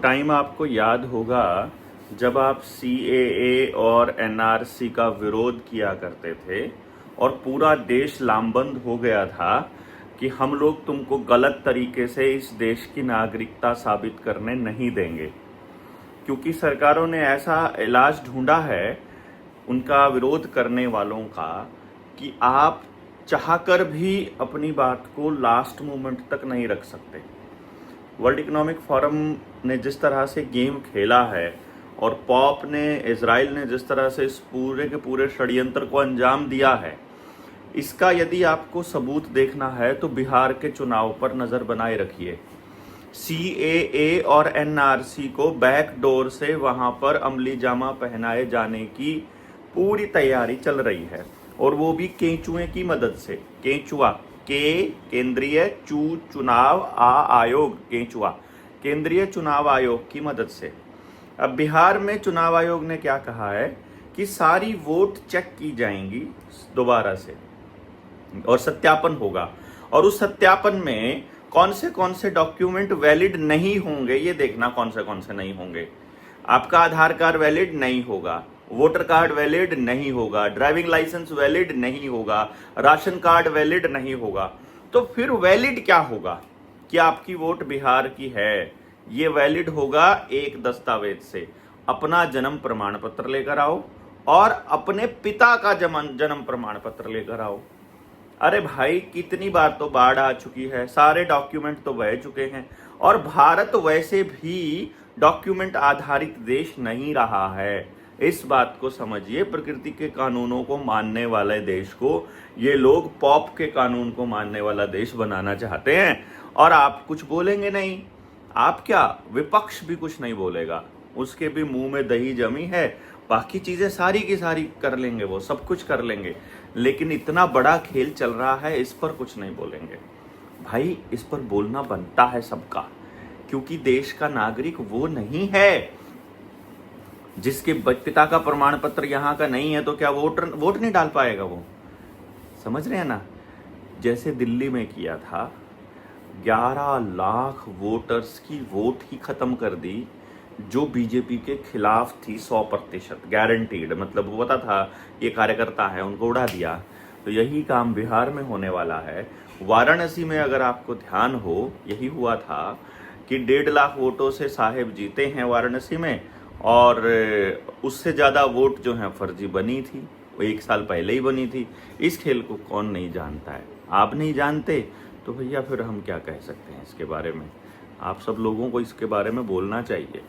Time आपको याद होगा जब आप CAA और NRC का विरोध किया करते थे और पूरा देश लामबंद हो गया था कि हम लोग तुमको गलत तरीके से इस देश की नागरिकता साबित करने नहीं देंगे, क्योंकि सरकारों ने ऐसा इलाज ढूंढा है उनका विरोध करने वालों का कि आप चाहकर भी अपनी बात को लास्ट मोमेंट तक नहीं रख सकते। वर्ल्ड इकोनॉमिक फोरम ने जिस तरह से गेम खेला है और पॉप ने, इजराइल ने जिस तरह से इस पूरे के पूरे षड्यंत्र को अंजाम दिया है, इसका यदि आपको सबूत देखना है तो बिहार के चुनाव पर नजर बनाए रखिए। CAA और NRC को बैकडोर से वहां पर अमली जामा पहनाए जाने की पूरी तैयारी चल रही है, और वो भी केंचुए की मदद से। केंचुआ, केंद्रीय चुनाव आयोग, केंचुआ केंद्रीय चुनाव आयोग की मदद से। अब बिहार में चुनाव आयोग ने क्या कहा है कि सारी वोट चेक की जाएंगी दोबारा से और सत्यापन होगा, और उस सत्यापन में कौन से डॉक्यूमेंट वैलिड नहीं होंगे ये देखना। कौन से नहीं होंगे? आपका आधार कार्ड वैलिड नहीं होगा, वोटर कार्ड वैलिड नहीं होगा, ड्राइविंग लाइसेंस वैलिड नहीं होगा, राशन कार्ड वैलिड नहीं होगा। तो फिर वैलिड क्या होगा कि आपकी वोट बिहार की है? ये वैलिड होगा एक दस्तावेज से। अपना जन्म प्रमाण पत्र लेकर आओ और अपने पिता का जन्म प्रमाण पत्र लेकर आओ। अरे भाई, कितनी बार तो बाढ़ आ चुकी है, सारे डॉक्यूमेंट तो बह चुके हैं, और भारत वैसे भी डॉक्यूमेंट आधारित देश नहीं रहा है। इस बात को समझिए। प्रकृति के कानूनों को मानने वाले देश को ये लोग पॉप के कानून को मानने वाला देश बनाना चाहते हैं, और आप कुछ बोलेंगे नहीं। आप क्या, विपक्ष भी कुछ नहीं बोलेगा, उसके भी मुंह में दही जमी है। बाकी चीजें सारी की सारी कर लेंगे, वो सब कुछ कर लेंगे, लेकिन इतना बड़ा खेल चल रहा है, इस पर कुछ नहीं बोलेंगे। भाई, इस पर बोलना बनता है सबका, क्योंकि देश का नागरिक वो नहीं है जिसके पिता का प्रमाण पत्र यहाँ का नहीं है तो क्या वोट नहीं डाल पाएगा वो? समझ रहे हैं ना? जैसे दिल्ली में किया था, 11 लाख वोटर्स की वोट ही खत्म कर दी जो बीजेपी के खिलाफ थी, 100% गारंटीड। मतलब वो पता था ये कार्यकर्ता है, उनको उड़ा दिया। तो यही काम बिहार में होने वाला है। वाराणसी में अगर आपको ध्यान हो, यही हुआ था कि 1.5 लाख वोटों से साहेब जीते हैं वाराणसी में, और उससे ज़्यादा वोट जो है फर्जी बनी थी, वो 1 साल पहले ही बनी थी। इस खेल को कौन नहीं जानता है? आप नहीं जानते तो भैया फिर हम क्या कह सकते हैं इसके बारे में? आप सब लोगों को इसके बारे में बोलना चाहिए।